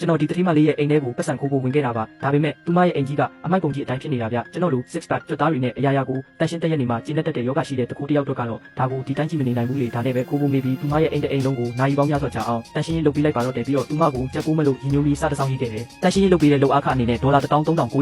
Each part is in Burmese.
ကျွန်တော်ဒီတတိမလေးရဲ့အိမ်ထဲကိုပတ်စံခိုးဖို့ဝင်ခဲ့တာပါဒါပေမဲ့သူမရဲ့အိမ်ကြီးကအမိုက်ပုံကြီးအတိုင်းဖြစ်နေတာဗျကျွန်တော်တို့ six pack ကျွတ်သားတွေနဲ့အရာရာကိုတန်ရှင်းတက်ရက်နေမှာကျင်းတက်တဲ့ယောဂရှိတဲ့တကူတယောက်တော့ကတော့ဒါကိုဒီတိုင်းကြည့်မနေနိုင်ဘူးလေဒါနဲ့ပဲခိုးဖို့နေပြီးသူမရဲ့အိမ်တစ်အိမ်လုံးကိုနိုင်ပေါင်းများစွာကြာအောင်တန်ရှင်းရေးလုပ်ပြီးလိုက်ပါတော့တယ်ပြီးတော့သူမကိုကြက်ကိုမလို့ရည်ညွှန်းပြီးစားတစောင်းရေးခဲ့တယ်တန်ရှင်းရေးလုပ်ပြီးတဲ့လုပ်အားခအနေနဲ့$13950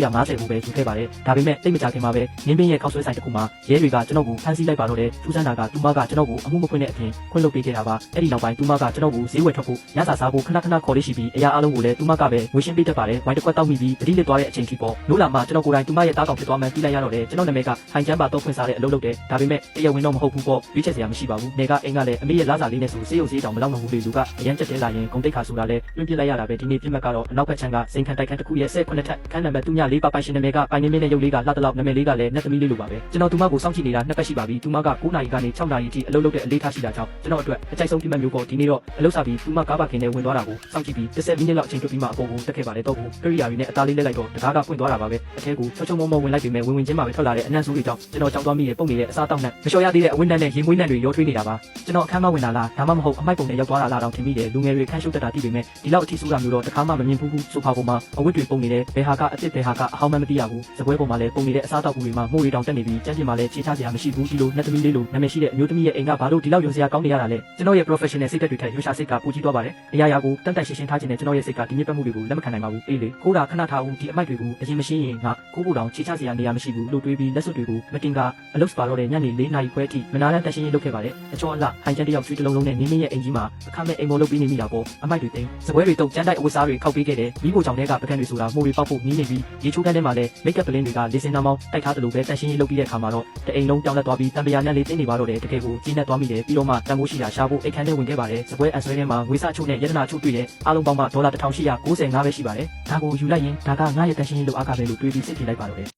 ကိုပဲယူခဲ့ပါတယ်ဒါပေမဲ့တိတ်မကြခင်မှာပဲနင်းပင်းရဲ့ခောက်ဆွဲဆိုင်တစ်ခုမှာရဲတွေကကျွန်တော်ကိုဖမ်းဆီးလိုက်ပါတော့တယ်ထူးဆန်းတာကသူမကကျွန်တော်ကိုအမှုမဖွင့်တဲ့အပြင်ခွင့်လုပ်ပေးခဲ့တာပါအဲ့ဒီနောက်ပိုင်းသူမကကျွန်တော်ကိုဈေးဝယ်ထွက်ဖို့ညစာစားဖို့ခဏခဏခေါ်လေးရှိပြီးအရာအလုံးကိုလည်းသူမကပဲငွေရှင်းပေးတတ်ပါတယ်ဝိုင်းတစ်ခွက်တောက်မိပြီးတတိလစ်သွားတဲ့အချိန်ထိပေါ့နိုးလာမှကျွန်တော်ကိုယ်တိုင်သူမရဲ့တားကောင်ဖြစ်သွားမှန်းသိလိုက်ရတော့တယ်ကျွန်တော်နာမည်ကဟိုင်ချမ်းပါတော့ဖွင့်စားတဲ့အလုပ်လုပ်တယ်ဒါပေမဲ့တရားဝင်တော့မဟုတ်ဘူးပေါ့ရွေးချက်စရာမရှိပါဘူးနေကအိမ်ကလည်းအမေရဲ့လာစာလေးနဲ့ဆိုစေးရုံစေးတောင်မလောက်နိုင်ဘူးလေလူကအရန်ကြက်တဲလာရင်ဂုံတိတ်ခါဆိုတာလဲတွင်းပြစ်လိုက်ရတာပဲဒီနေ့ပြစ်မှတ်ကတော့အနောက်ဘက်ခြမ်းကစိန်ခံတိုက်ခန်းတစ်ခုရဲ့18ထပ်ခန်းနံပါတ်3ည4ပါပိုင်ရှင်နာမည်ကပိုင်နေမင်းနဲ့ရုပ်လေးကလှတလောက်နာမည်လေးကလည်းနတ်သမီးလေးလိုပါပဲကျွန်တော်သူမကိုစောင့်ကြည့်နေတာနှစ်ပတ်ရှိပါပြီသူမက9နာရီကနေ6နာရီအထိအလုပ်လုပ်တဲ့အလေးထားရှိတာကြောင့်ကျွန်တော်အတွက်အကြိုက်ဆုံးပြစ်မှတ်မျိုးပေါ့ဒီနေ့တော့အလုပ်စားပြီးသူမကားပါခင်နဲ့ဝင်သွားတာကိုစောင့်ကြည့်ပြီး10မိနစ်လောက်အချိန်တွက်ပြီးမှအပေါ်ကိုတက်ခဲ့ပါတယ်တော့ကိုကရိယာတွေနဲ့အသားလေးလက်လိုက်တော့တကားကပွင့်သွားတာပါပဲအထဲကိုချုံချုံမောမောဝင်လိုက်ပြီးမဲ့ဝင်ချင်းမှပဲထွက်လာတဲ့အနံ့ဆိုးတွေကြောင့်ကျွန်တော်ကြောက်သွားမိရဲ့ပုံနေတဲ့အစားတောက်နဲ့မလျှော်ရသေးတဲ့အဝင်းတန်းနဲ့ရေမွေးနှံတွေရောထွေးနေတာပါကျွန်တော်အခန်းမဝင်လာလားဒါမှမဟုတ်အမိုက်ပုံနဲ့ရောက်သွားတာလားတောင်ထင်မိတယ်လူငယ်တွေခန်းရှုပ်တတ်တာသိပေမဲ့ဒီလောက်အထိဆိုးတာမျိုးတော့တစ်ခါမှမမြင်ဘူးဆိုဖာပေါ်မှာအဝတ်တွေပုံနေတယ်ဘယ်ဟာကအစ်စ်ဘယ်ဟာကအဟောင်းမှမသိရဘူးစပွဲပေါ်မှာလည်းပုံနေတဲ့အစားတောက်ကူတွေမှာမှုတွေတောင်တက်နေပြီးကျန်းကျင်မှာလည်းခြေချစရာမရှိဘူးဒီလိုနတ်သမီးလေးလိုနာမည်ရှိတဲ့အမျိုးသမီးရဲ့အိမ်ကဘာလို့ဒီလောက်ယုံစရာကောင်းနေရတာလဲကျွန်တော်ရဲ့ professional စိတ်ဓာတ်တွေထက်ရွှေရှာစိတ်ကပူကြီးသွားပါတယ်အရာရာကိုတန်တန်ရှင်းရှင်းထားခြင်းနဲ့ကျွန်တော်ရဲ့စိတ်ကဒီမြင့်ပတ်မှုတွေကိုလက်မခံနိုင်ပါဘူးအေးလေခိုးတာခဏထားဦးဒီအမိုက်တွေကိုအရင်မရှိရင်ငါခိုးဖို့တောင်ခြေချစရာနေရာမရှိဘူးလို့တွေးပြီးလက်စွပ်တွေကိုမတင်ကအလုပ်စပါတော့တဲ့ညနေ4နာရီခွဲအထိမနာတမ်းတန်ရှင်းရေးလုပ်ခဲ့ပါတယ်အချောအလှဟိုင်ချန်တယောက်ချွေးတစ်လုံးလုံးနဲ့နင်းမင်းရဲ့အိမ်ကြီးမှာအခမဲ့အိမ်ပေါ်လုပ်ပြီးနေမိတာပေါ့အမိုက်တွေတိမ်စပွဲတွေတုပ်ကျန်းတိုက်အဝတ်စားတွေခောက်ပေးခဲ့တယ်မိဖို့ကြောင့်တဲ့ကပကံတွေဆိုတာမှုတွေပေါက်ဖို့နီးနေပြီးရေချိုးကန်းထဲမှာလည်းမိတ်ကပ်ပလင်းတွေကလေစင်နာမောင်းတိုက်ထားသလိုပဲတန်ရှင်းရေးလုပ်ပြီးတဲ့အခါမှာတော့တအိမ်လုံးပြောင်းလဲသွားပြီးတံပရာနဲ့လေးတင်းနေပါတော့တယ်တကယ်ကိုကြီးနဲ့သွားမိတယ်ပြီးတော့မှတန်ဖိုးရှိတာရှာဖို့အိတ်ခမ်းထဲဝင်ခဲ့ပါတယ်စပွဲအဆွဲထဲမှာငွေစချို့နဲ့ရတနာချို့တွေ့တယ်အားလုံးပေါင်းမှ$1895ပဲရှိပါတယ်ဒါကိုယူလိုက်ရင်ဒါကငါရဲ့တန်ရှင်းရေးလုပ်အားကပဲလို့တွေးပြီးစစ်ထည့်လိုက်ပါတော့တယ်